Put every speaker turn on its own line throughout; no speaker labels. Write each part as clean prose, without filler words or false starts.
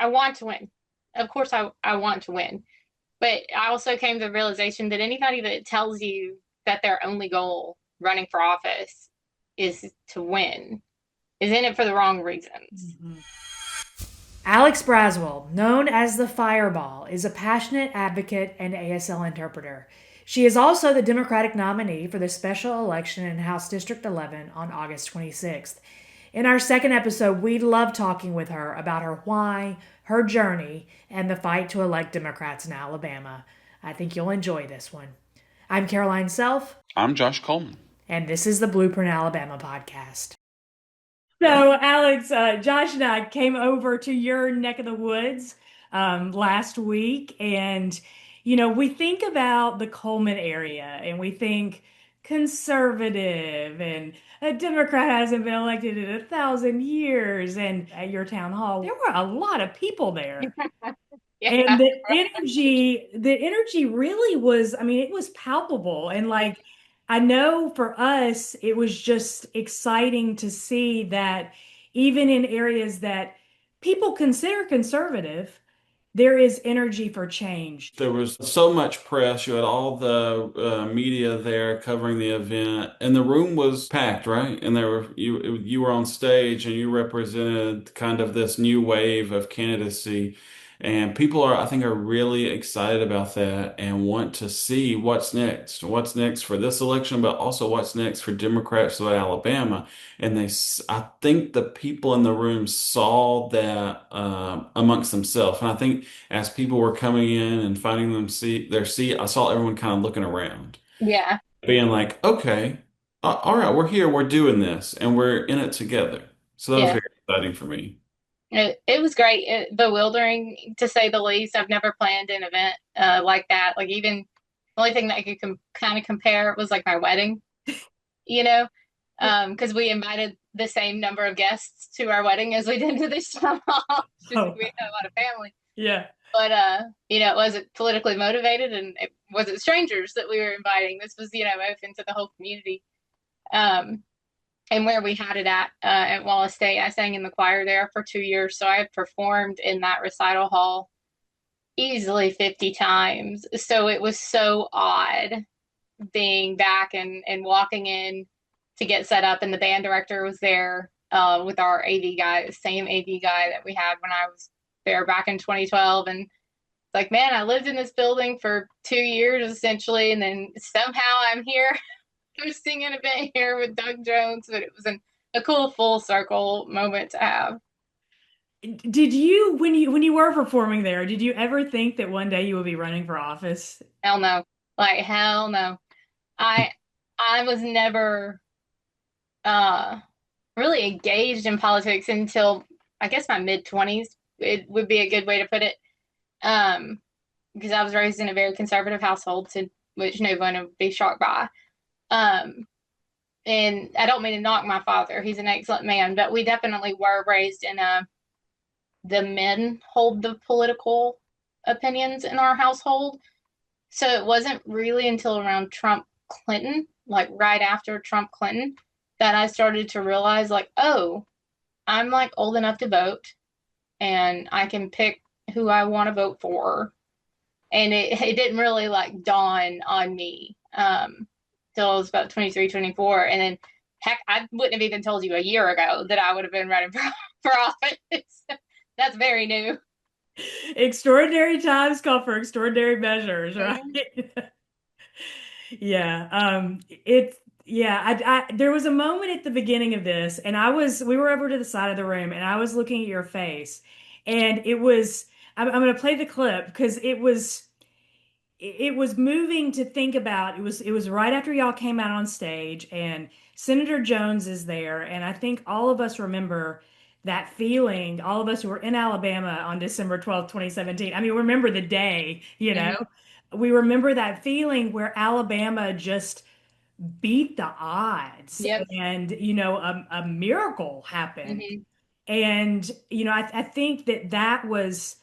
I want to win. Of course, I want to win. But I also came to the realization that anybody that tells you that their only goal running for office is to win is in it for the wrong reasons.
Mhm. Alex Braswell, known as the Fireball, is a passionate advocate and ASL interpreter. She is also the Democratic nominee for the special election in House District 11 on August 26th. In our second episode, we love talking with her about her why, her journey, and the fight to elect Democrats in Alabama. I think you'll enjoy this one. I'm Caroline Self,
I'm Josh Coleman.
and this is the Blueprint Alabama podcast. So, Alex, Josh and I came over to your neck of the woods last week, and we think about the Coleman area, and we think conservative, and a Democrat hasn't been elected in 1,000 years. And at your town hall, there were a lot of people there.
Yeah,
And the energy really was, I mean, it was palpable. And like, I know for us, it was just exciting to see that even in areas that people consider conservative, there is energy for change.
There was so much press. You had all the media there covering the event, and the room was packed, right? And there were you were on stage, and you represented kind of this new wave of candidacy, and people I think, are really excited about that and want to see what's next for this election, but also what's next for Democrats of Alabama. And I think the people in the room saw that amongst themselves, and I think as people were coming in and finding their seat, I saw everyone kind of looking around,
yeah,
being like, okay, all right, we're here, we're doing this, and we're in it together. So that was
yeah.
very exciting for me.
It was great, bewildering to say the least. I've never planned an event like that. Like even the only thing that I could kind of compare was like my wedding, you know, because we invited the same number of guests to our wedding as we did to this town hall, just
Oh,
because we had a lot of family.
yeah.
But it wasn't politically motivated, and it wasn't strangers that we were inviting. This was, open to the whole community. Um, and where we had it at Wallace State, I sang in the choir there for 2 years, so I performed in that recital hall easily 50 times. So it was so odd being back and walking in to get set up, and the band director was there with our AV guy, the same AV guy that we had when I was there back in 2012. And like, man, I lived in this building for 2 years essentially, and then somehow I'm here hosting an event here with Doug Jones. But it was a cool full circle moment to have.
Did you, when you were performing there, did you ever think that one day you would be running for office?
Hell no, like hell no. I I was never uh really engaged in politics until I guess my mid 20s. It would be a good way to put it. Um, because I was raised in a very conservative household, to which no one would be shocked by. Um, and I don't mean to knock my father; he's an excellent man, but we definitely were raised in a the men hold the political opinions in our household. So it wasn't really until around Trump Clinton, like right after Trump Clinton, that I started to realize, like, oh, I'm like old enough to vote, and I can pick who I want to vote for. And it didn't really like dawn on me till I was about 23, 24. And then, heck, I wouldn't have even told you a year ago that I would have been running for office. That's very new.
Extraordinary times call for extraordinary measures, right?
Mm-hmm.
Yeah. Yeah, there was a moment at the beginning of this, and we were over to the side of the room, and I was looking at your face, and I'm going to play the clip because it was moving to think about. It was right after y'all came out on stage, and Senator Jones is there, and I think all of us remember that feeling. All of us who were in Alabama on December 12th, 2017. I mean, remember the day, you know.
Mm-hmm.
We remember that feeling where Alabama just beat the odds,
Yep.
and a miracle happened.
Mm-hmm.
And I think that was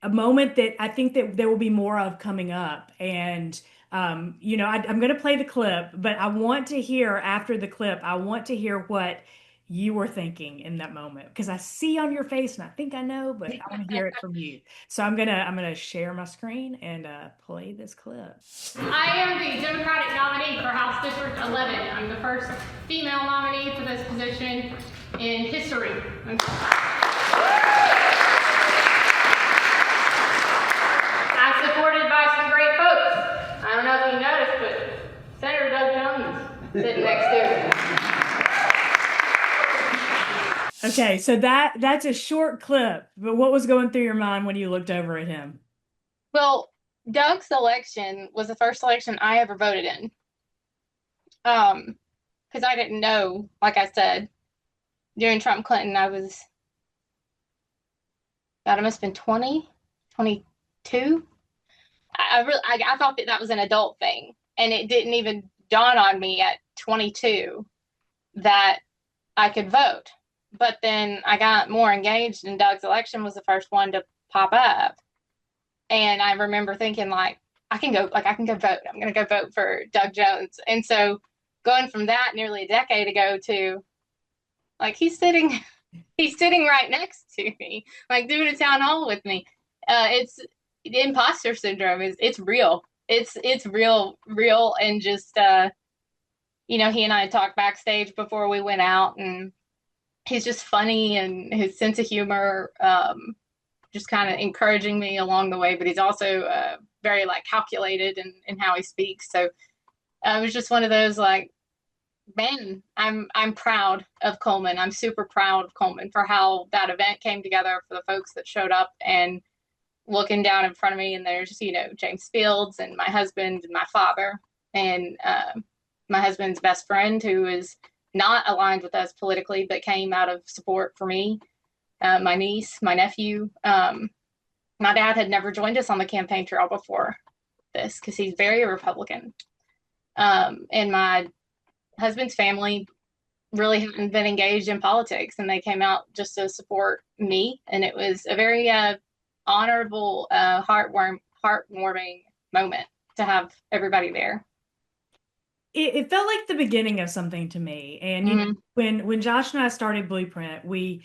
a moment that I think that there will be more of coming up. And I'm going to play the clip, but I want to hear after the clip. I want to hear what you were thinking in that moment? Because I see on your face and I think I know, but I want to hear it from you. So I'm gonna share my screen and play this clip.
I am the Democratic nominee for House District 11. I'm the first female nominee for this position in history. I'm supported by some great folks. I don't know if you noticed, but Senator Doug Jones is sitting next to me.
Okay, so that's a short clip, but what was going through your mind when you looked over at him?
Well, Doug's election was the first election I ever voted in. Because I didn't know, like I said, during Trump Clinton, God, I must have been 20, 22. I thought that was an adult thing, and it didn't even dawn on me at 22 that I could vote. But then I got more engaged, and Doug's election was the first one to pop up. And I remember thinking, like, I can go vote. I'm going to go vote for Doug Jones. And so going from that nearly a decade ago to like he's sitting right next to me, like doing a town hall with me. It's imposter syndrome it's real. It's real, and just he and I talked backstage before we went out, and he's just funny, and his sense of humor, just kind of encouraging me along the way. But he's also very like calculated in how he speaks. So it was just one of those like, man, I'm proud of Coleman. I'm super proud of Coleman for how that event came together, for the folks that showed up, and looking down in front of me, and there's James Fields and my husband and my father and my husband's best friend, who is not aligned with us politically but came out of support for me, my niece, my nephew. My dad had never joined us on the campaign trail before this because he's very Republican, and my husband's family really hadn't been engaged in politics, and they came out just to support me. And it was a very honorable, heartwarming moment to have everybody there.
It felt like the beginning of something to me. And when Josh and I started Blueprint, we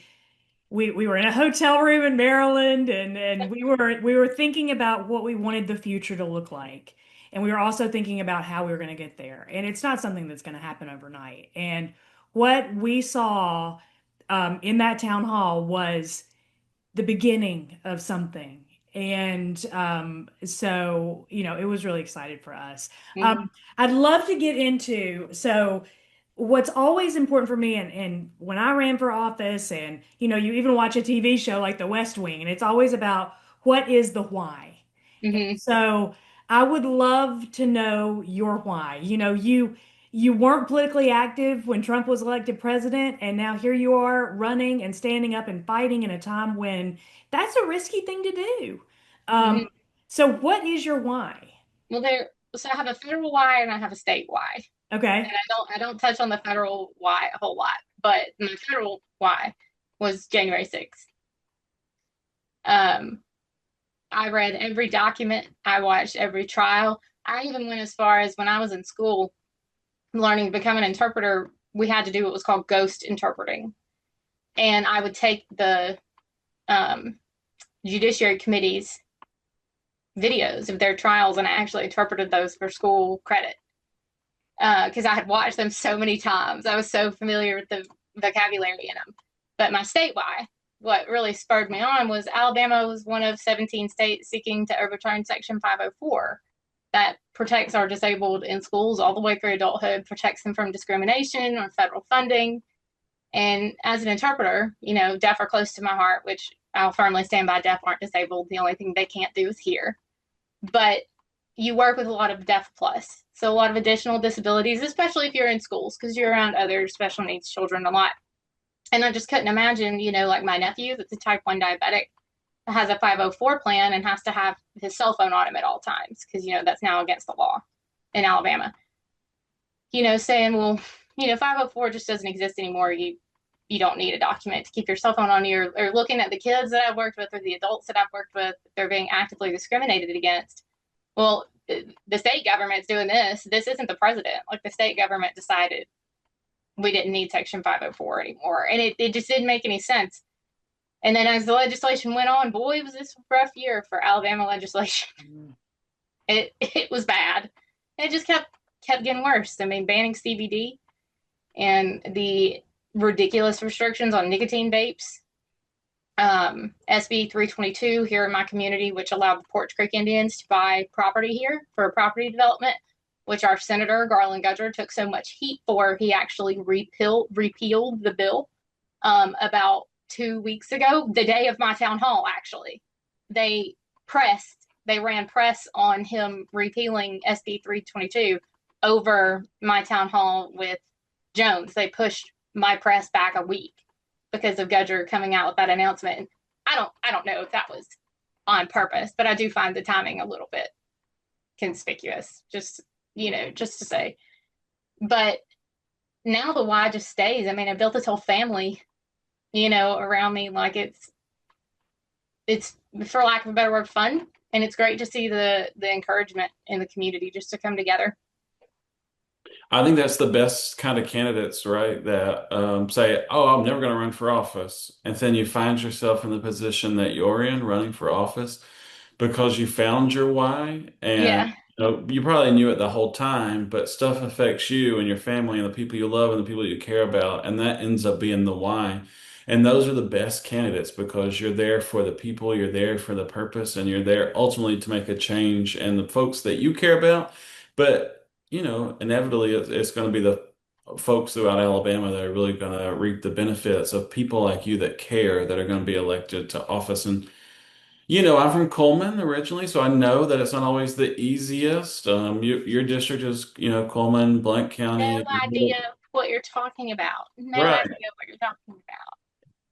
were in a hotel room in Maryland, and we were thinking about what we wanted the future to look like. And we were also thinking about how we were going to get there. And it's not something that's going to happen overnight. And what we saw in that town hall was the beginning of something. And so, it was really excited for us.
Mm-hmm.
I'd love to get into, so what's always important for me, and when I ran for office, and you even watch a TV show like The West Wing, and it's always about what is the why.
Mm-hmm.
So I would love to know your why. You weren't politically active when Trump was elected president, and now here you are running and standing up and fighting in a time when that's a risky thing to do.
Mm-hmm.
So what is your why?
Well, so I have a federal why and I have a state why.
Okay.
And I don't touch on the federal why a whole lot, but my federal why was January 6th. I read every document, I watched every trial. I even went as far as when I was in school learning to become an interpreter, we had to do what was called ghost interpreting. And I would take the Judiciary Committee's videos of their trials, and I actually interpreted those for school credit because I had watched them so many times. I was so familiar with the vocabulary in them. But my statewide, what really spurred me on was Alabama was one of 17 states seeking to overturn Section 504 that protects our disabled in schools all the way through adulthood, protects them from discrimination or federal funding. And as an interpreter, deaf are close to my heart, which I'll firmly stand by. Deaf aren't disabled. The only thing they can't do is hear. But you work with a lot of deaf plus, so a lot of additional disabilities, especially if you're in schools, because you're around other special needs children a lot. And I just couldn't imagine, like my nephew that's a type 1 diabetic, has a 504 plan and has to have his cell phone on him at all times because, that's now against the law in Alabama. Saying, well, 504 just doesn't exist anymore. You don't need a document to keep your cell phone on you, or looking at the kids that I've worked with or the adults that I've worked with, they're being actively discriminated against. Well, the state government's doing this. This isn't the president. Like, the state government decided we didn't need Section 504 anymore. And it just didn't make any sense. And then as the legislation went on, boy, was this a rough year for Alabama legislation. It was bad. It just kept getting worse. I mean, banning CBD and the ridiculous restrictions on nicotine vapes. SB 322 here in my community, which allowed the Porch Creek Indians to buy property here for property development, which our Senator Garland Gudger took so much heat for. He actually repealed the bill about 2 weeks ago, the day of my town hall, actually. They they ran press on him repealing SB 322 over my town hall with Jones. They pushed my press back a week because of Gudger coming out with that announcement. And I don't know if that was on purpose, but I do find the timing a little bit conspicuous, just just to say. But now the why just stays. I mean, I built this whole family, around me. Like it's for lack of a better word, fun. And it's great to see the encouragement in the community just to come together.
I think that's the best kind of candidates, right? That say, "Oh, I'm never going to run for office," and then you find yourself in the position that you're in, running for office, because you found your why, and
Yeah.
you probably knew it the whole time, but stuff affects you and your family and the people you love and the people you care about, and that ends up being the why. And those are the best candidates because you're there for the people, you're there for the purpose, and you're there ultimately to make a change and the folks that you care about. But, inevitably it's going to be the folks throughout Alabama that are really going to reap the benefits of people like you that care that are going to be elected to office. And I'm from Coleman originally, so I know that it's not always the easiest. Your district is, Coleman, Blount
No
County.
idea what you're talking about. No
Right.
idea what you're talking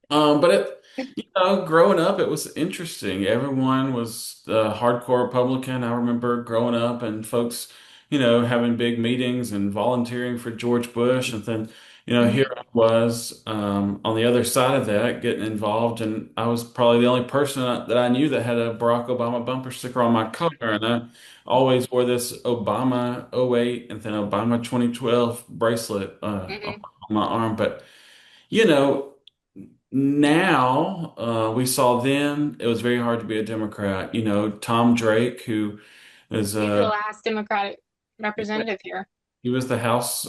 about.
But growing up, it was interesting. Everyone was hardcore Republican. I remember growing up and folks, having big meetings and volunteering for George Bush. And then, here
Mm-hmm.
I was on the other side of that, getting involved. And I was probably the only person that I knew that had a Barack Obama bumper sticker on my car. And I always wore this Obama '08 and then Obama 2012 bracelet on
Mm-hmm.
my arm. But, you know, now, we saw then it was very hard to be a Democrat. Tom Drake, who is
He's the last Democratic representative here.
he was the House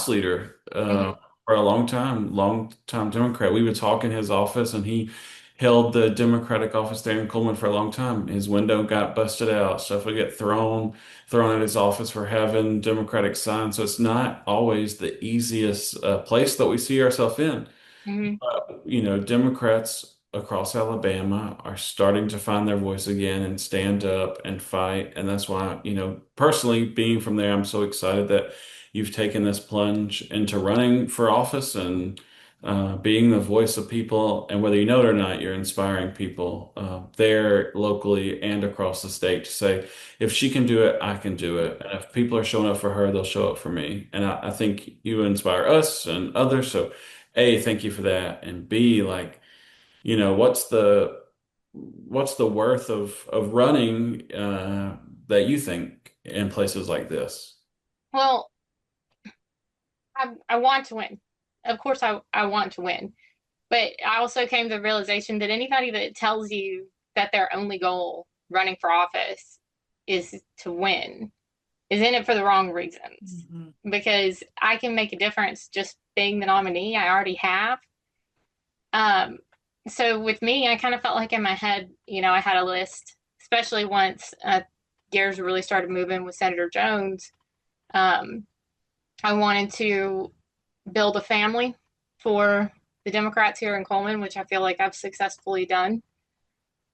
leader
Mm-hmm.
for a long time Democrat. We would talk in his office, and he held the Democratic office there in Coleman for a long time. His window got busted out. Stuff would get thrown at his office for having Democratic signs. So it's not always the easiest place that we see ourselves in.
Mm-hmm.
Democrats across Alabama are starting to find their voice again and stand up and fight. And that's why, personally, being from there, I'm so excited that you've taken this plunge into running for office and being the voice of people. And whether you know it or not, you're inspiring people there locally and across the state to say, if she can do it, I can do it. And if people are showing up for her, they'll show up for me. And I think you inspire us and others. So A, thank you for that. And B, like, what's the worth of running that you think in places like this?
Well, I want to win. Of course, I want to win. But I also came to the realization that anybody that tells you that their only goal running for office is to win is in it for the wrong reasons.
Mhm.
Because I can make a difference just being the nominee. I already have. Um, so with me, I kind of felt like in my head, I had a list, especially once gears really started moving with Senator Jones. Um, I wanted to build a family for the Democrats here in Coleman, which I feel like I've successfully done.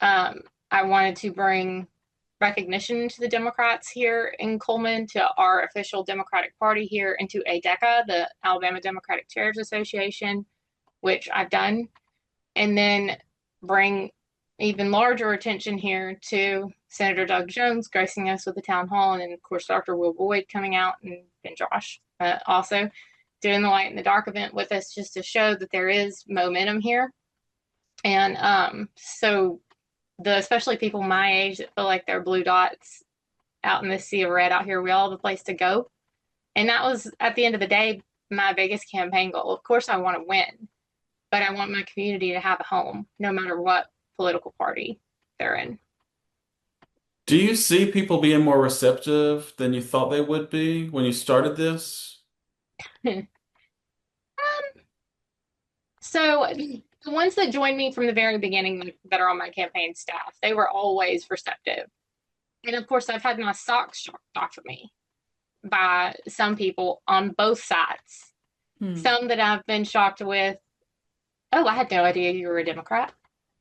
Um, I wanted to bring recognition to the Democrats here in Coleman, to our official Democratic Party here, and to ADECA, the Alabama Democratic Chairs Association, which I've done, and then bring even larger attention here to Senator Doug Jones gracing us with the town hall, and then of course Dr. Will Boyd coming out, and Josh also doing the light in the dark event with us, just to show that there is momentum here. And so especially people my age that feel like they're blue dots out in this sea of red out here, we all have a place to go. And that was, at the end of the day, my biggest campaign goal. Of course, I want to win, but I want my community to have a home, no matter what political party they're in.
Do you see people being more receptive than you thought they would be when you started this?
So the ones that joined me from the very beginning that are on my campaign staff, they were always receptive. And of course, I've had my socks shocked for me by some people on both sides.
Hmm.
Some that I've been shocked with, oh, I had no idea you were a Democrat.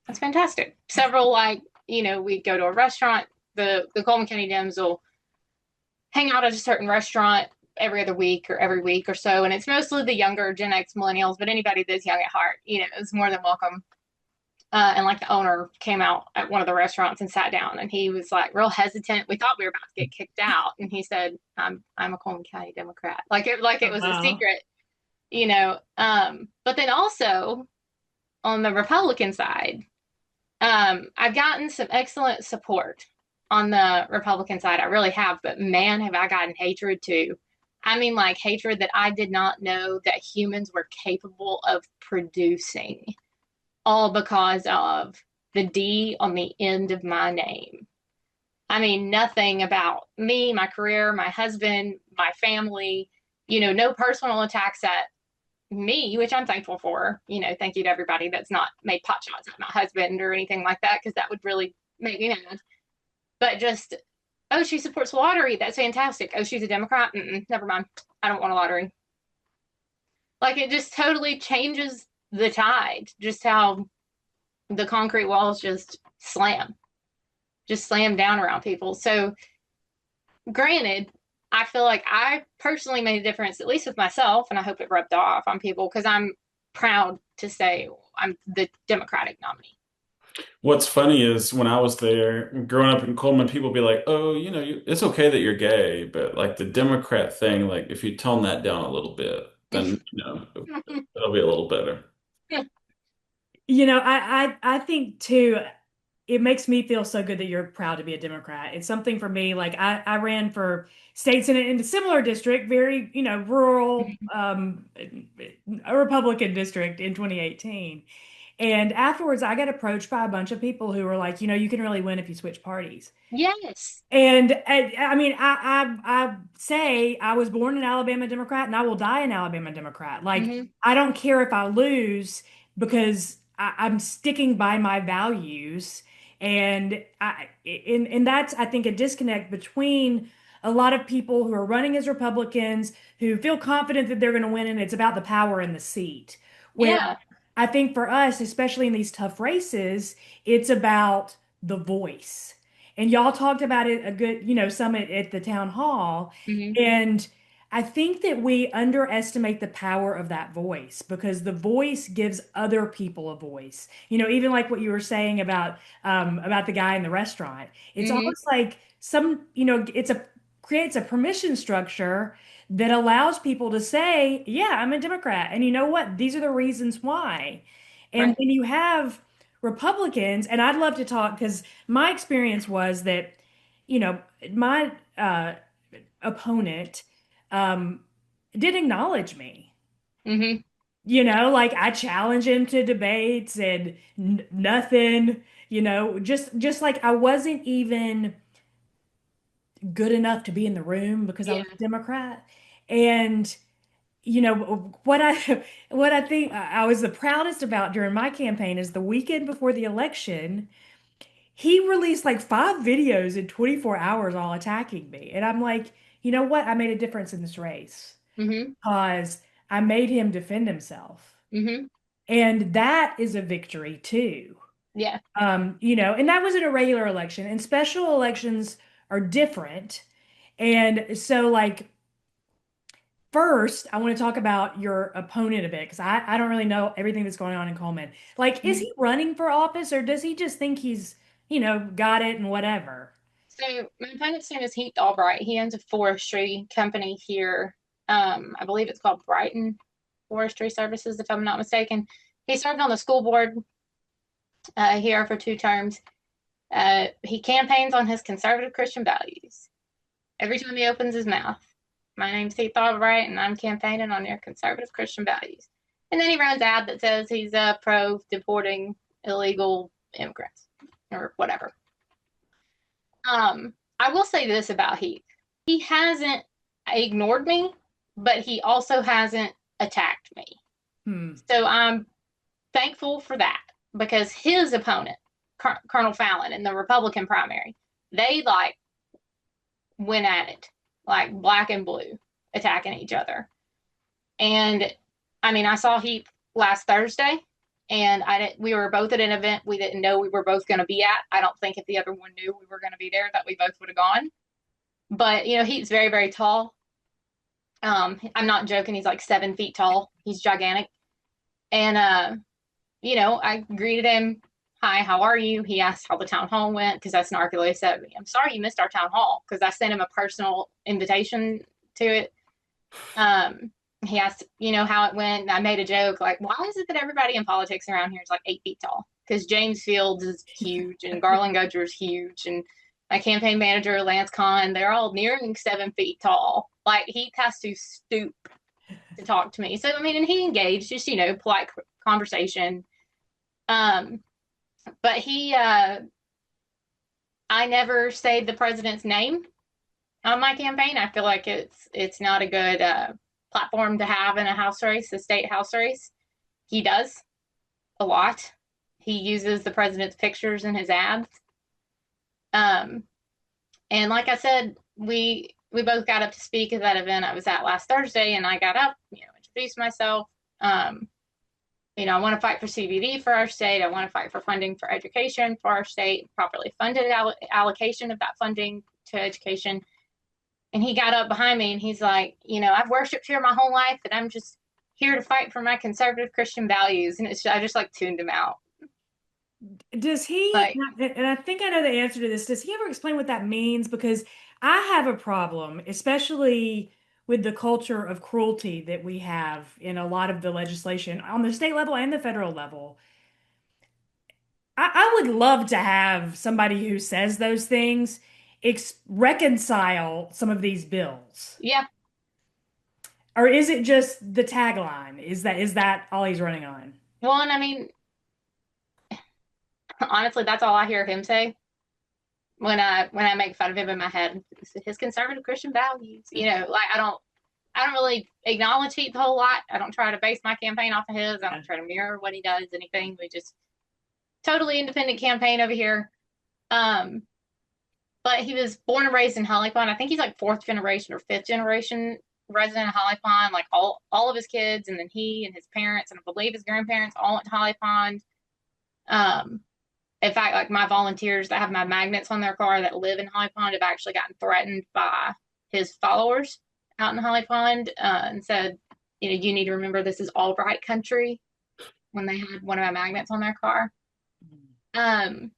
That's fantastic. Several, like, we'd go to a restaurant, the Coleman County Dems will hang out at a certain restaurant every other week or every week or so. And it's mostly the younger Gen X millennials, but anybody that's young at heart, is more than welcome. And like the owner came out at one of the restaurants and sat down, and he was like real hesitant. We thought we were about to get kicked out, and he said, I'm a Coleman County Democrat." Like it
Oh,
was a
wow.
secret, you know. But then also on the Republican side, I've gotten some excellent support on the Republican side. I really have, but man, have I gotten hatred too. I mean, like hatred that I did not know that humans were capable of producing, all because of the D on the end of my name. I mean, nothing about me, my career, my husband, my family, no personal attacks at me, which I'm thankful for. Thank you to everybody that's not made pot shots at my husband or anything like that, because that would really make me mad. But just, oh, she supports the lottery. That's fantastic. Oh, she's a Democrat. Never mind. I don't want a lottery. Like it just totally changes the tide, just how the concrete walls just slam down around people. So, granted, I feel like I personally made a difference, at least with myself, and I hope it rubbed off on people because I'm proud to say I'm the Democratic nominee.
What's funny is when I was there, growing up in Coleman, people be like, "Oh, it's okay that you're gay," but like the Democrat thing, like if you tone that down a little bit, then it'll be a little better.
I think too, it makes me feel so good that you're proud to be a Democrat. It's something for me. Like I ran for state senate in a similar district, very, rural, a Republican district in 2018. And afterwards, I got approached by a bunch of people who were like, you can really win if you switch parties.
Yes.
And I mean, I say I was born an Alabama Democrat and I will die an Alabama Democrat. Like,
Mm-hmm.
I don't care if I lose because I'm sticking by my values. And that's, I think, a disconnect between a lot of people who are running as Republicans who feel confident that they're going to win, and it's about the power in the seat. Where
Yeah.
I think for us, especially in these tough races, it's about the voice. And y'all talked about it a good, summit at the town hall.
Mm-hmm.
And I think that we underestimate the power of that voice because the voice gives other people a voice. Even like what you were saying about the guy in the restaurant. It's
Mm-hmm.
almost like it's a creates a permission structure that allows people to say, yeah, I'm a Democrat. And you know what? These are the reasons why. And
Right.
when you have Republicans, and I'd love to talk because my experience was that, my opponent um, did acknowledge me.
Mm-hmm.
Like I challenge him to debates and nothing, just like I wasn't even good enough to be in the room because I
Yeah.
was a Democrat. And what I think I was the proudest about during my campaign is the weekend before the election, he released like 5 videos in 24 hours all attacking me. And I'm like, you know what? I made a difference in this race
Mm-hmm.
because I made him defend himself.
Mm-hmm.
And that is a victory too.
Yeah.
And that was in a regular election, and special elections are different. And so, like, first, I want to talk about your opponent a bit because I don't really know everything that's going on in Coleman. Like, is
Mm-hmm.
he running for office or does he just think he's, got it and whatever?
So my opponent's name is Heath Albright. He owns a forestry company here. I believe it's called Brighton Forestry Services, if I'm not mistaken. He served on the school board here for 2 terms. He campaigns on his conservative Christian values every time he opens his mouth. my name's Heath Albright, and I'm campaigning on your conservative Christian values. And then he runs an ad that says he's pro deporting illegal immigrants or whatever. I will say this about Heath. He hasn't ignored me, but he also hasn't attacked me.
Hmm.
So I'm thankful for that because his opponent, Colonel Fallon, in the Republican primary, they like went at it like black and blue, attacking each other. And I mean, I saw Heath last Thursday, and we were both at an event we didn't know we were both going to be at. I don't think if the other one knew we were going to be there that we both would have gone. But Heath's very, very tall. I'm not joking. He's like 7 feet tall. He's gigantic. And I greeted him. Hi, how are you? He asked how the town hall went because I snarkily said, I'm sorry you missed our town hall because I sent him a personal invitation to it. He asked, how it went. And I made a joke like, why is it that everybody in politics around here is like 8 feet tall? Because James Fields is huge and Garland Gudger is huge. And my campaign manager, Lance Kahn, they're all nearing 7 feet tall. Like he has to stoop to talk to me. So, I mean, and he engaged, just, polite conversation. But I never say the president's name on my campaign. I feel like it's not a good platform to have in a house race, a state house race. He does a lot. He uses the president's pictures in his ads. And like I said, we both got up to speak at that event I was at last Thursday, and I got up, introduced myself. I want to fight for CBD for our state. I want to fight for funding for education for our state, properly funded allocation of that funding to education. And he got up behind me and he's like, I've worshiped here my whole life, and I'm just here to fight for my conservative Christian values. And I just like tuned him out.
Does he,
Like,
and I think I know the answer to this, does he ever explain what that means? Because I have a problem, especially with the culture of cruelty that we have in a lot of the legislation on the state level and the federal level. I would love to have somebody who says those things reconcile some of these bills.
yeah.
Or is it just the tagline? Is that all he's running on?
Well, and I mean, honestly, that's all I hear him say when I make fun of him in my head. His conservative Christian values. Like I don't really acknowledge Heath a whole lot. I don't try to base my campaign off of his. I don't try to mirror what he does, anything. We just totally independent campaign over here. But he was born and raised in Holly Pond. I think he's like fourth generation or fifth generation resident of Holly Pond. Like all of his kids, and then he and his parents, and I believe his grandparents all went to Holly Pond. In fact, like my volunteers that have my magnets on their car that live in Holly Pond have actually gotten threatened by his followers out in Holly Pond and said, you need to remember this is all right country when they had one of my magnets on their car. I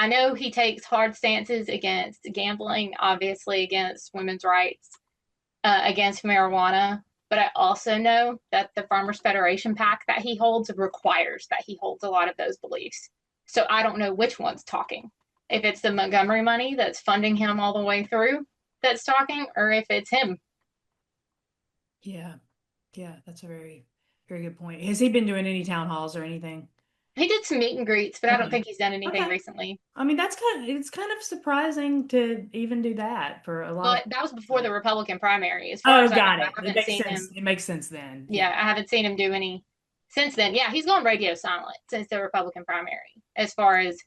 know he takes hard stances against gambling, obviously against women's rights, against marijuana. But I also know that the Farmers Federation PAC that he holds requires that he holds a lot of those beliefs. So I don't know which one's talking. If it's the Montgomery money that's funding him all the way through that's talking, or if it's him.
Yeah. Yeah, that's a very, very good point. Has he been doing any town halls or anything?
He did some meet and greets, but I don't
Okay.
think he's done anything
Okay.
recently.
I mean, it's kind of surprising to even do that for a lot of
But that was before the Republican primary. As far
Oh,
as I know,
got
I
it. It
haven't
makes
seen
sense.
him.
It makes sense then. Yeah.
Yeah, I haven't seen him do any since then. Yeah, he's gone radio silent since the Republican primary. As far as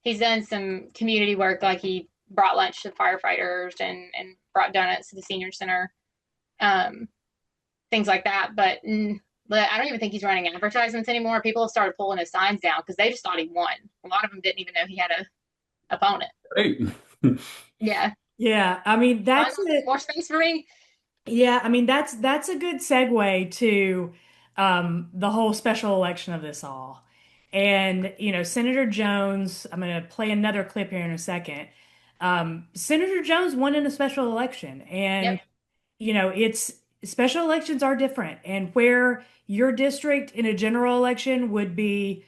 he's done some community work, like he brought lunch to firefighters and brought donuts to the senior center, um, things like that. But I don't even think he's running advertisements anymore. People have started pulling his signs down because they just thought he won. A lot of them didn't even know he had a opponent.
Great.
Yeah,
Yeah, I mean that's it.
more space for me.
Yeah, I mean that's a good segue to the whole special election of this all. And Senator Jones, I'm going to play another clip here in a second. Senator Jones won in a special election, and
Yep.
it's special elections are different, and where your district in a general election would be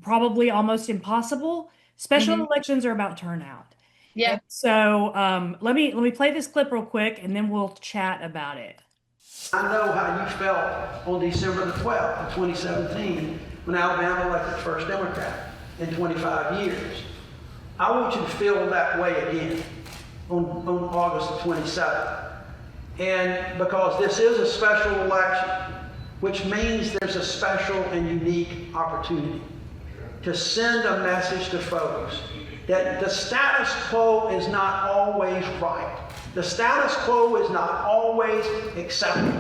probably almost impossible, special
Mm-hmm.
elections are about turnout.
Yeah.
So let me play this clip real quick, and then we'll chat about it.
I know how you felt on December the 12th of 2017 when Alabama elected the first Democrat in 25 years. I want you to feel that way again on August the 27th. And because this is a special election, which means there's a special and unique opportunity to send a message to folks that the status quo is not always right. The status quo is not always acceptable.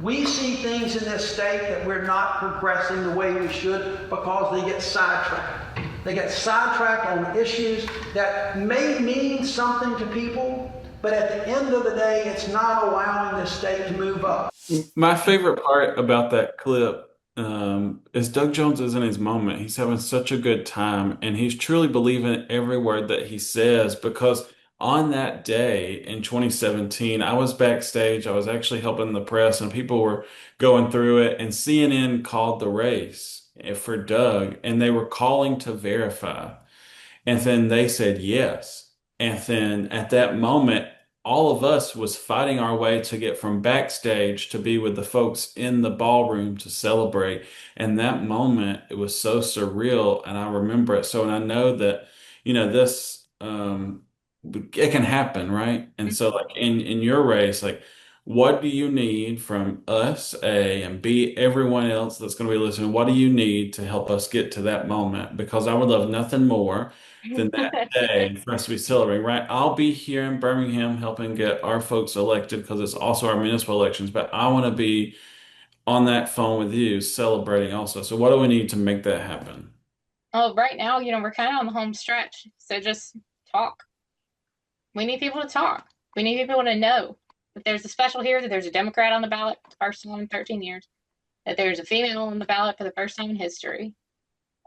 We see things in this state that we're not progressing the way we should because they get sidetracked. They get sidetracked on issues that may mean something to people, but at the end of the day, it's not allowing this state to move up.
My favorite part about that clip is Doug Jones is in his moment. He's having such a good time, and he's truly believing every word that he says because on that day in 2017, I was backstage. I was actually helping the press, and people were going through it, and CNN called the race for Doug, and they were calling to verify. And then they said yes. And then at that moment, all of us was fighting our way to get from backstage to be with the folks in the ballroom to celebrate. And that moment, it was so surreal. And I remember it. So, and I know that, this, it can happen, right? And so like in your race, like what do you need from us, A, and B, everyone else that's going to be listening? What do you need to help us get to that moment? Because I would love nothing more than that day for us to be celebrating, right? I'll be here in Birmingham helping get our folks elected because it's also our municipal elections, but I want to be on that phone with you celebrating also. So what do we need to make that happen?
Oh, right now, we're kind of on the home stretch. So just talk. We need people to talk. We need people to know that there's a special here, that there's a Democrat on the ballot for the first time in 13 years, that there's a female on the ballot for the first time in history,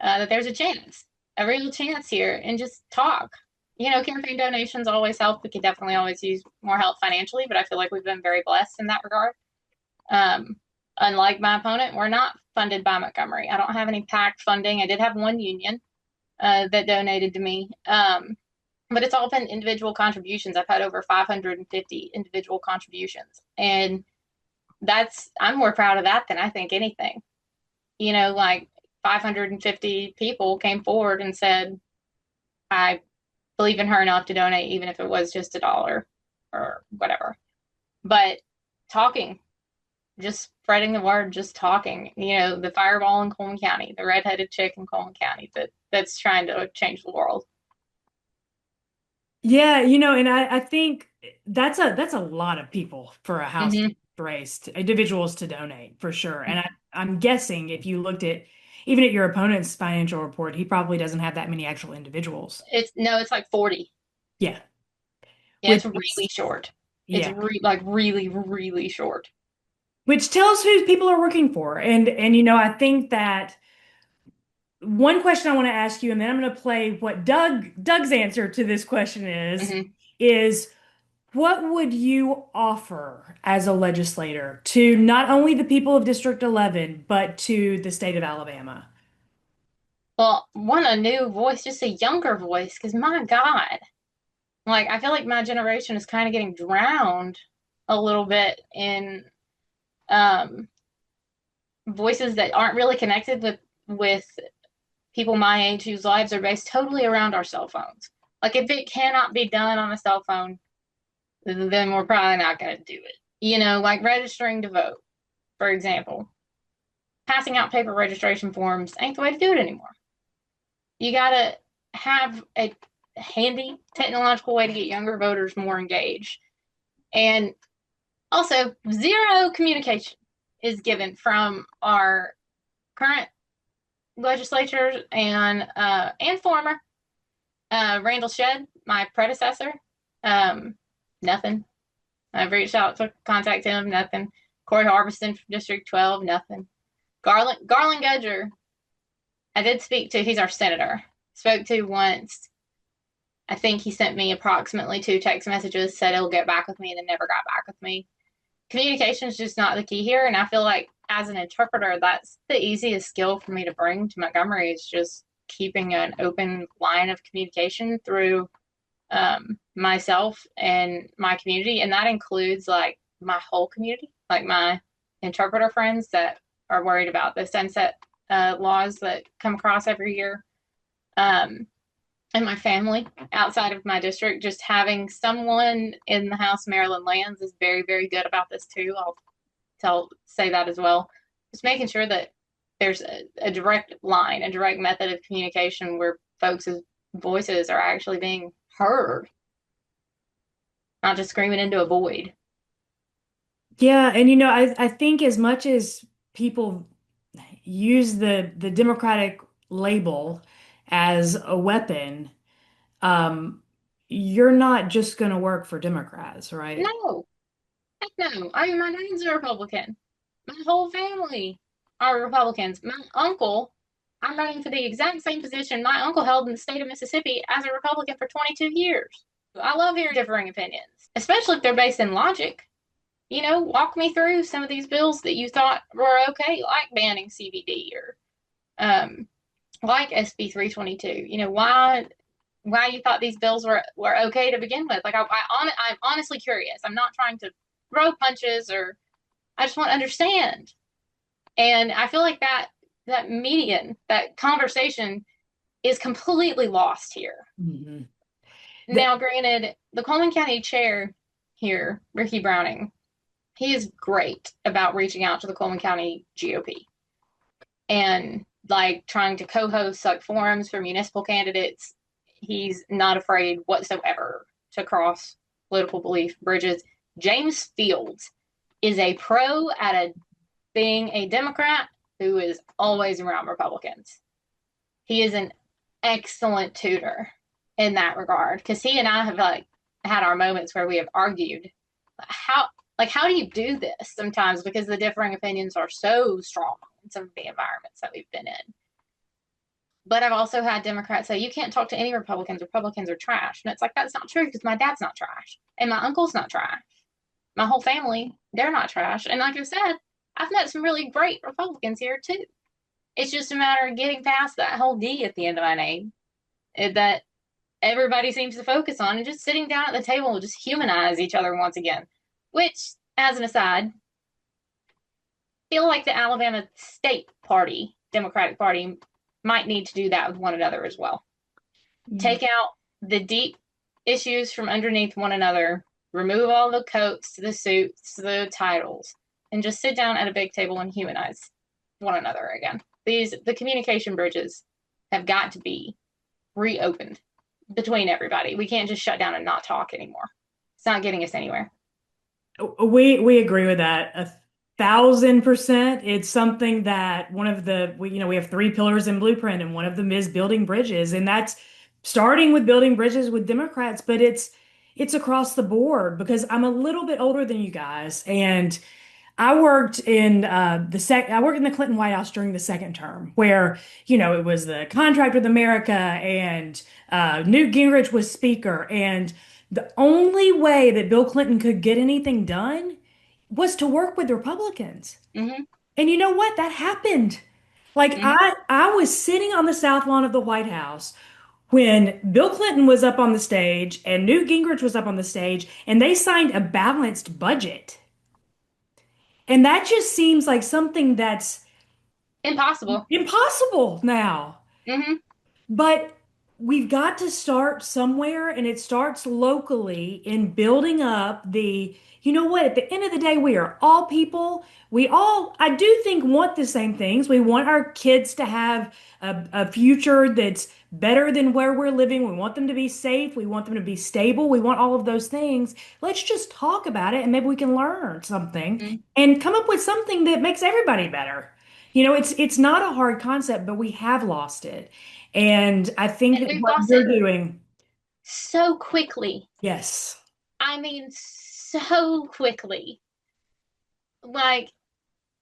that there's a real chance here, and just talk. Campaign donations always help. We could definitely always use more help financially, but I feel like we've been very blessed in that regard. Um, Unlike my opponent, we're not funded by Montgomery. I don't have any PAC funding. I did have one union that donated to me. But it's all been individual contributions. I've had over 550 individual contributions. And I'm more proud of that than I think anything. Like 550 people came forward and said, I believe in her enough to donate, even if it was just $1 or whatever. But talking, just spreading the word, just talking. The fireball in Coleman County, the redheaded chick in Coleman County that's trying to change the world.
Yeah, and I think that's a lot of people for a House
Mm-hmm.
race, individuals to donate for sure. And I'm guessing if you looked at even at your opponent's financial report, he probably doesn't have that many actual individuals.
It's like 40.
Yeah,
Yeah,
which
it's really short. It's
yeah,
like really, really short.
which tells who people are working for. And I think that one question I want to ask you, and then I'm going to play what Doug's answer to this question
Mm-hmm.
is what would you offer as a legislator to not only the people of District 11, but to the state of Alabama?
Well, want a new voice, just a younger voice, because my God, like I feel like my generation is kind of getting drowned a little bit in um, voices that aren't really connected with people my age whose lives are based totally around our cell phones. Like if it cannot be done on a cell phone, then we're probably not going to do it. Like registering to vote, for example. Passing out paper registration forms ain't the way to do it anymore. You got to have a handy technological way to get younger voters more engaged. And also, zero communication is given from our current legislatures and former. Randall Shedd, my predecessor, nothing. I've reached out to contact him, nothing. Corey Harbison from District 12, nothing. Garland Gudger, I did speak to. He's our senator. Spoke to once. I think he sent me approximately 2 text messages, said he'll get back with me, and then never got back with me. Communication is just not the key here, and I feel like as an interpreter, that's the easiest skill for me to bring to Montgomery is just keeping an open line of communication through myself and my community, and that includes like my whole community, like my interpreter friends that are worried about the sunset laws that come across every year, um, and my family outside of my district. Just having someone in the House of Maryland Lands is very, very good about this too. I'll say that as well. Just making sure that there's a direct line, a direct method of communication where folks' voices are actually being heard, not just screaming into a void.
Yeah, and I think as much as people use the Democratic label as a weapon, um, you're not just going to work for Democrats, right?
No, heck no. I mean, my dad's a Republican. My whole family are Republicans. My uncle, I'm running for the exact same position my uncle held in the state of Mississippi as a Republican for 22 years. I love hearing differing opinions, especially if they're based in logic. Walk me through some of these bills that you thought were okay, like banning CBD or um, like SB 322. Why you thought these bills were okay to begin with. Like I'm honestly curious. I'm not trying to throw punches, or I just want to understand. And I feel like that median, that conversation is completely lost here.
Hmm.
Now, granted, the Coleman County chair here, Ricky Browning, he is great about reaching out to the Coleman County GOP and like trying to co-host like forums for municipal candidates. He's not afraid whatsoever to cross political belief bridges. James Fields is a pro at being a Democrat who is always around Republicans. He is an excellent tutor in that regard, because he and I have like had our moments where we have argued how do you do this sometimes, because the differing opinions are so strong in some of the environments that we've been in. But I've also had Democrats say, you can't talk to any Republicans. Republicans are trash. And it's like, that's not true, because my dad's not trash. And my uncle's not trash. My whole family, they're not trash. And like I said, I've met some really great Republicans here too. It's just a matter of getting past that whole D at the end of my name that everybody seems to focus on, and just sitting down at the table and just humanize each other once again. Which, as an aside, feel like the Alabama State Party, Democratic Party, might need to do that with one another as well. Take out the deep issues from underneath one another, remove all the coats, the suits, the titles, and just sit down at a big table and humanize one another again. The communication bridges have got to be reopened between everybody. We can't just shut down and not talk anymore. It's not getting us anywhere.
We agree with that 1,000%. It's something that we have three pillars in Blueprint, and one of them is building bridges, and that's starting with building bridges with Democrats, but it's across the board, because I'm a little bit older than you guys, and I worked in I worked in the Clinton White House during the second term, where it was the contract with America, and Newt Gingrich was speaker, and the only way that Bill Clinton could get anything done was to work with Republicans.
Mm-hmm.
And you know what? That happened. Like
Mm-hmm.
I was sitting on the south lawn of the White House when Bill Clinton was up on the stage and Newt Gingrich was up on the stage, and they signed a balanced budget. And that just seems like something that's
Impossible.
impossible now.
Mm-hmm.
But we've got to start somewhere, and it starts locally in building up you know what, at the end of the day, we are all people. We all, I do think, want the same things. We want our kids to have a future that's better than where we're living. We want them to be safe. We want them to be stable. We want all of those things. Let's just talk about it, and maybe we can learn something
Mm-hmm.
and come up with something that makes everybody better. It's not a hard concept, but we have lost it. And I think
And
that
we've
what
lost
you're
it
doing,
so quickly.
yes.
I mean, so quickly. Like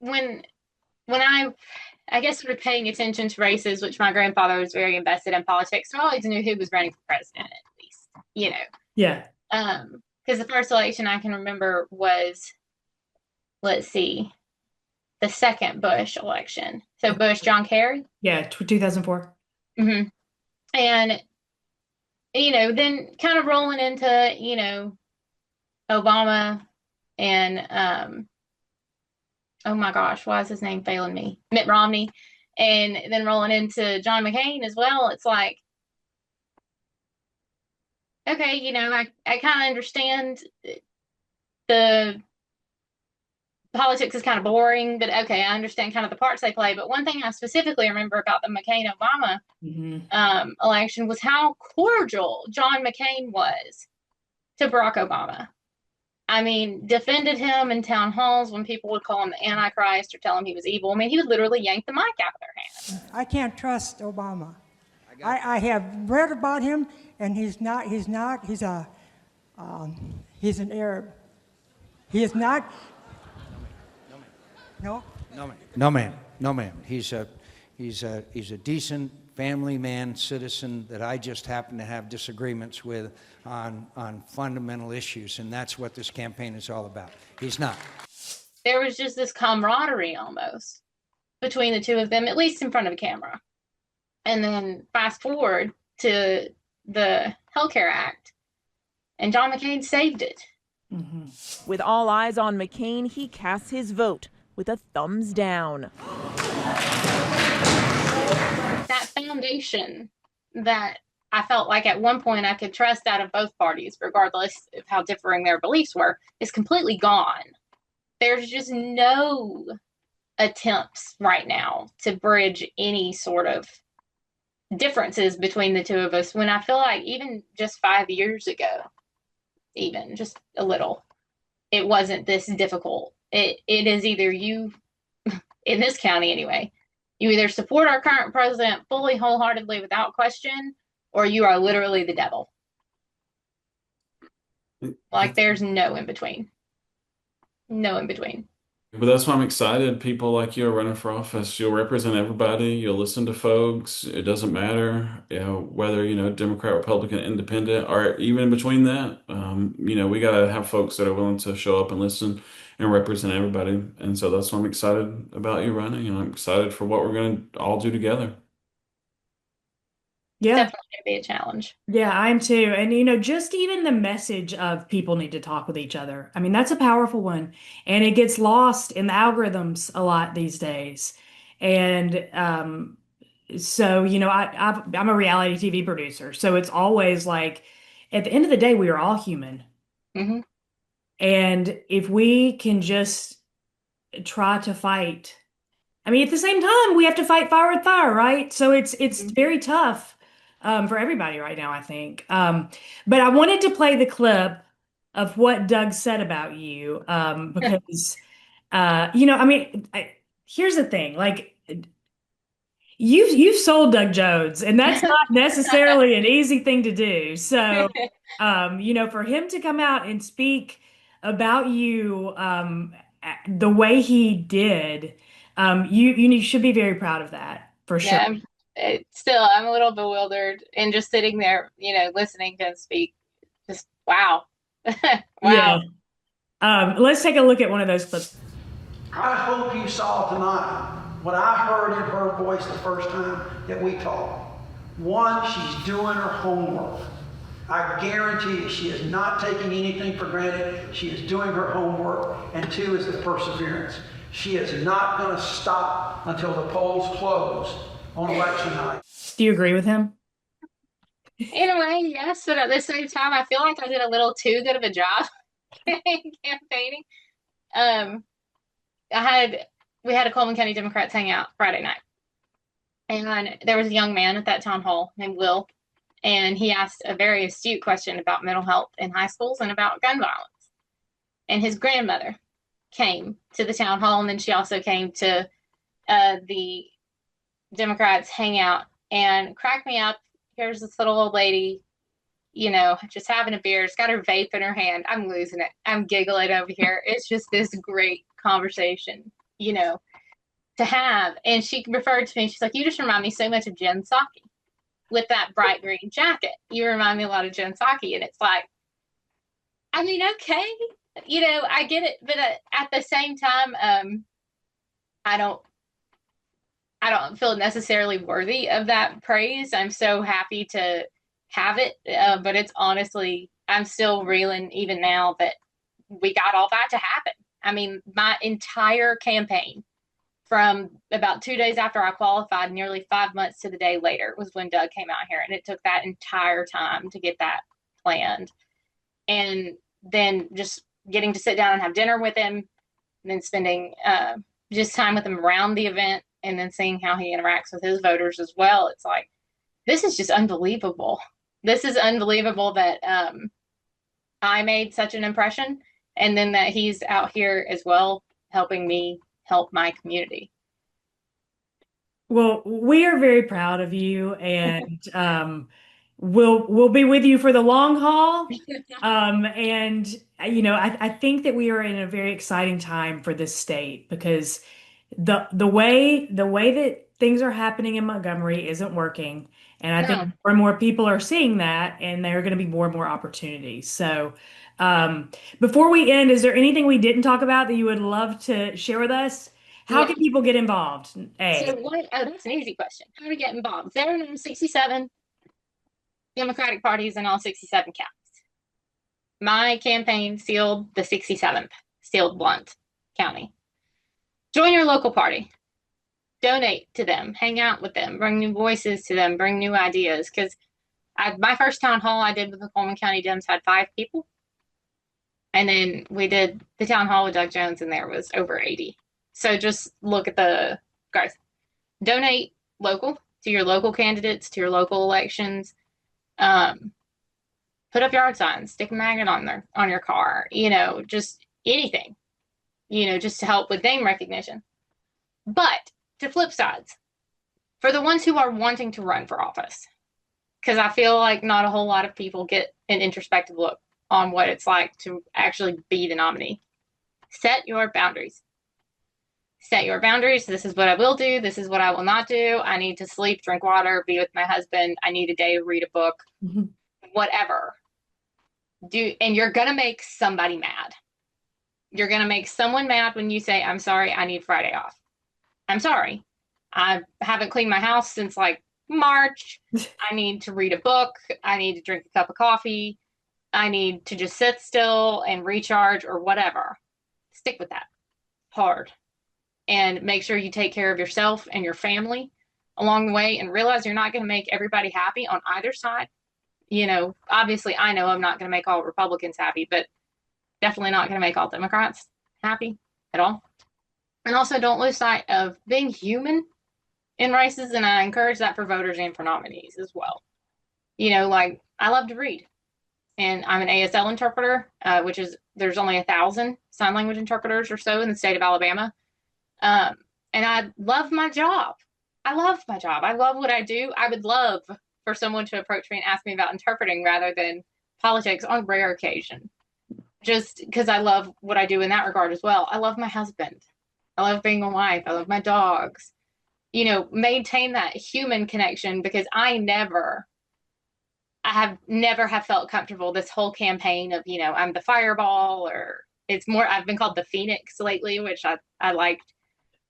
when I guess we're paying attention to races, which my grandfather was very invested in politics, so I always knew who was running for president at least,
Yeah.
because the first election I can remember was, let's see, the second Bush election. So Bush, John Kerry.
Yeah. 2004.
Mm-hmm. And then kind of rolling into, Obama and oh my gosh, why is his name failing me? Mitt Romney, and then rolling into John McCain as well. It's like, okay, I kind of understand the politics is kind of boring, but okay, I understand kind of the parts they play. But one thing I specifically remember about the McCain Obama election was how cordial John McCain was to Barack Obama. I mean, defended him in town halls when people would call him the Antichrist or tell him he was evil. I mean, he would literally yank the mic out of their hands.
I can't trust Obama. I have read about him, and he's an Arab. He is not. No?
No, ma'am. He's a decent family man, citizen that I just happen to have disagreements with on fundamental issues, and that's what this campaign is all about. He's not.
There was just this camaraderie almost between the two of them, at least in front of a camera. And then fast forward to the Healthcare Act, and John McCain saved it.
Mm-hmm. With all eyes on McCain, he casts his vote with a thumbs down.
That foundation that I felt like at one point I could trust out of both parties, regardless of how differing their beliefs were, is completely gone. There's just no attempts right now to bridge any sort of differences between the two of us, when I feel like even just 5 years ago, even just a little, it wasn't this difficult. It is either you, in this county anyway, you either support our current president fully, wholeheartedly, without question, or you are literally the devil. Like, there's no in between. No in between.
But that's why I'm excited. People like you are running for office. You'll represent everybody. You'll listen to folks. It doesn't matter, whether, Democrat, Republican, Independent, or even in between that. We got to have folks that are willing to show up and listen and represent everybody. And so that's why I'm excited about you running, and I'm excited for what we're going to all do together.
Yeah.
Definitely going to be a challenge.
Yeah, I am too. And, just even the message of people need to talk with each other. I mean, that's a powerful one. And it gets lost in the algorithms a lot these days. And so, I'm a reality TV producer. So it's always like, at the end of the day, we are all human.
Mm-hmm.
And if we can just try to fight, I mean, at the same time, we have to fight fire with fire, right? So it's very tough. For everybody right now, I think. But I wanted to play the clip of what Doug said about you, because, here's the thing, like, you've sold Doug Jones, and that's not necessarily an easy thing to do. So, for him to come out and speak about you, the way he did, you should be very proud of that, for sure.
Yeah, I'm a little bewildered, and just sitting there, listening to him speak. Just wow. Wow.
Yeah. Let's take a look at one of those clips.
I hope you saw tonight what I heard in her voice the first time that we talked. One, she's doing her homework. I guarantee you she is not taking anything for granted. She is doing her homework. And two is the perseverance. She is not going to stop until the polls close on election night.
Do you agree with him?
In a way, yes, but at the same time, I feel like I did a little too good of a job campaigning. We had a Coleman County Democrats hangout Friday night, and there was a young man at that town hall named Will, and he asked a very astute question about mental health in high schools and about gun violence. And his grandmother came to the town hall, and then she also came to the Democrats hangout, and cracked me up. Here's this little old lady, just having a beer. She's got her vape in her hand. I'm losing it. I'm giggling over here. It's just this great conversation, to have. And she referred to me. She's like, you just remind me so much of Jen Psaki with that bright green jacket. You remind me a lot of Jen Psaki. And it's like, I mean, okay, I get it. But at the same time, I don't feel necessarily worthy of that praise. I'm so happy to have it. But it's honestly, I'm still reeling even now that we got all that to happen. I mean, my entire campaign from about 2 days after I qualified, nearly 5 months to the day later, was when Doug came out here. And it took that entire time to get that planned. And then just getting to sit down and have dinner with him, and then spending just time with him around the event, and then seeing how he interacts with his voters as well. It's like, this is just unbelievable. This is unbelievable that I made such an impression, and then that he's out here as well helping me help my community.
Well, we are very proud of you, and we'll be with you for the long haul. And I think that we are in a very exciting time for this state because the way that things are happening in Montgomery isn't working, and I think
No.
more and more people are seeing that, and there are going to be more and more opportunities. So, before we end, is there anything we didn't talk about that you would love to share with us? How
Yeah.
can people get involved?
So
A.
that's an easy question. How to get involved? There are 67 Democratic parties in all 67 counties. My campaign sealed the 67th, sealed Blunt County. Join your local party. Donate to them. Hang out with them. Bring new voices to them. Bring new ideas. Because my first town hall I did with the Coleman County Dems had 5 people. And then we did the town hall with Doug Jones, and there was over 80. So just look at the growth. Donate local to your local candidates, to your local elections. Put up yard signs, stick a magnet on your car, just anything, just to help with name recognition. But to flip sides, for the ones who are wanting to run for office, because I feel like not a whole lot of people get an introspective look on what it's like to actually be the nominee. Set your boundaries. Set your boundaries. This is what I will do. This is what I will not do. I need to sleep, drink water, be with my husband. I need a day to read a book, whatever. And you're going to make somebody mad. You're going to make someone mad when you say, I'm sorry, I need Friday off. I'm sorry. I haven't cleaned my house since like March. I need to read a book. I need to drink a cup of coffee. I need to just sit still and recharge or whatever. Stick with that hard and make sure you take care of yourself and your family along the way, and realize you're not going to make everybody happy on either side. Obviously I know I'm not going to make all Republicans happy, but definitely not going to make all Democrats happy at all. And also don't lose sight of being human in races. And I encourage that for voters and for nominees as well. Like I love to read, and I'm an ASL interpreter, which is, there's only 1,000 sign language interpreters or so in the state of Alabama. And I love my job. I love my job. I love what I do. I would love for someone to approach me and ask me about interpreting rather than politics on rare occasion, just because I love what I do in that regard as well. I love my husband. I love being a wife. I love my dogs. Maintain that human connection, because I have never have felt comfortable this whole campaign of, I'm the fireball, or it's more, I've been called the Phoenix lately, which I liked.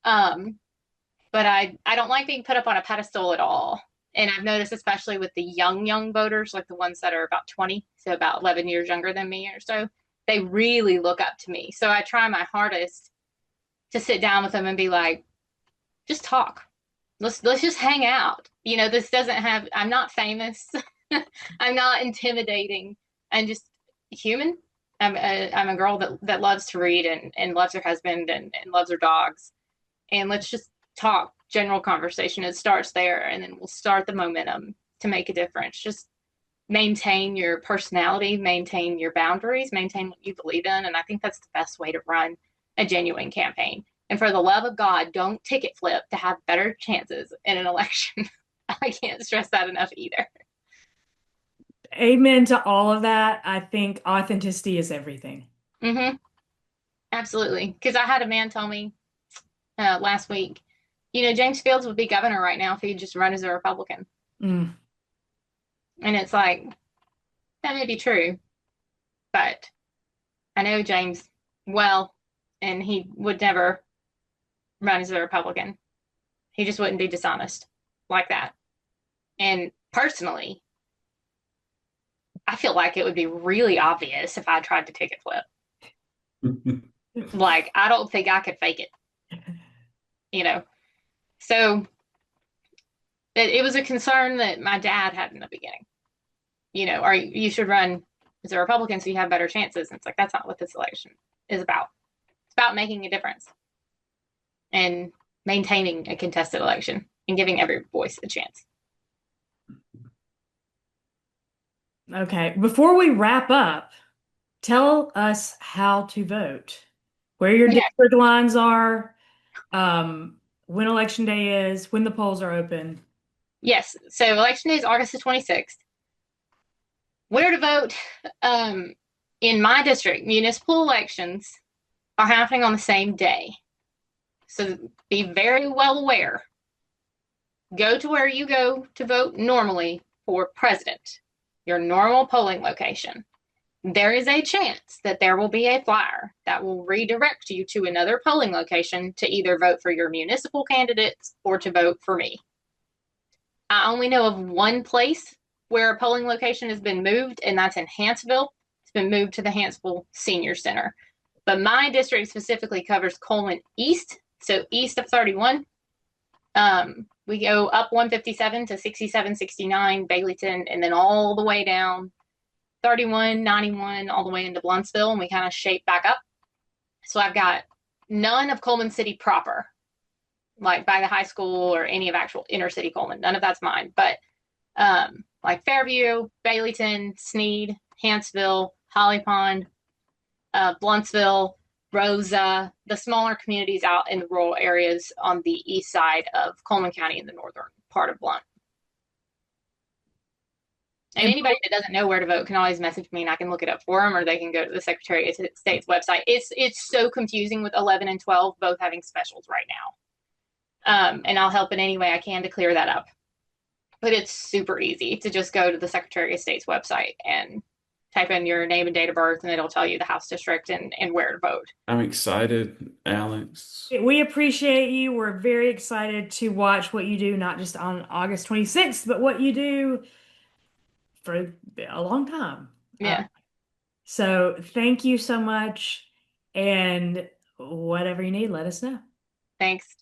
But I don't like being put up on a pedestal at all. And I've noticed, especially with the young voters, like the ones that are about 20, so about 11 years younger than me or so, they really look up to me. So I try my hardest to sit down with them and be like, just talk. Let's just hang out. This doesn't have, I'm not famous. I'm not intimidating. I'm just human. I'm a girl that loves to read and loves her husband and loves her dogs. And let's just talk, general conversation. It starts there, and then we'll start the momentum to make a difference. Just maintain your personality, maintain your boundaries, maintain what you believe in. And I think that's the best way to run a genuine campaign. And for the love of God, don't ticket flip to have better chances in an election. I can't stress that enough either.
Amen to all of that. I think authenticity is everything.
Mm-hmm. Absolutely. Because I had a man tell me last week, James Fields would be governor right now if he'd just run as a Republican.
Mm.
And it's like, that may be true, but I know James well, and he would never run as a Republican. He just wouldn't be dishonest like that. And personally, I feel like it would be really obvious if I tried to ticket flip. Like, I don't think I could fake it, you know? So it was a concern that my dad had in the beginning. Or you should run as a Republican so you have better chances. And it's like, that's not what this election is about. It's about making a difference and maintaining a contested election and giving every voice a chance.
Okay, before we wrap up, tell us how to vote, where your
Yeah.
district lines are, when election day is, when the polls are open.
Yes. So election day is August the 26th. Where to vote? In my district, municipal elections are happening on the same day. So be very well aware. Go to where you go to vote normally for president, your normal polling location. There is a chance that there will be a flyer that will redirect you to another polling location to either vote for your municipal candidates or to vote for me. I only know of one place where a polling location has been moved, and that's in Hanceville. It's been moved to the Hanceville Senior Center. But my district specifically covers Coleman East, so east of 31. We go up 157 to 67, 69, Baileyton, and then all the way down 31, 91, all the way into Bluntsville, and we kind of shape back up. So I've got none of Coleman City proper, like by the high school or any of actual inner city Coleman. None of that's mine. But like Fairview, Baileyton, Sneed, Hanceville, Holly Pond, Bluntsville, Rosa, the smaller communities out in the rural areas on the east side of Coleman County in the northern part of Blount. And anybody that doesn't know where to vote can always message me and I can look it up for them, or they can go to the Secretary of State's website. It's so confusing with 11 and 12 both having specials right now. And I'll help in any way I can to clear that up. But it's super easy to just go to the Secretary of State's website and type in your name and date of birth, and it'll tell you the House district and where to vote.
I'm excited, Alex.
We appreciate you. We're very excited to watch what you do, not just on August 26th, but what you do for a long time.
Yeah.
So thank you so much. And whatever you need, let us know.
Thanks.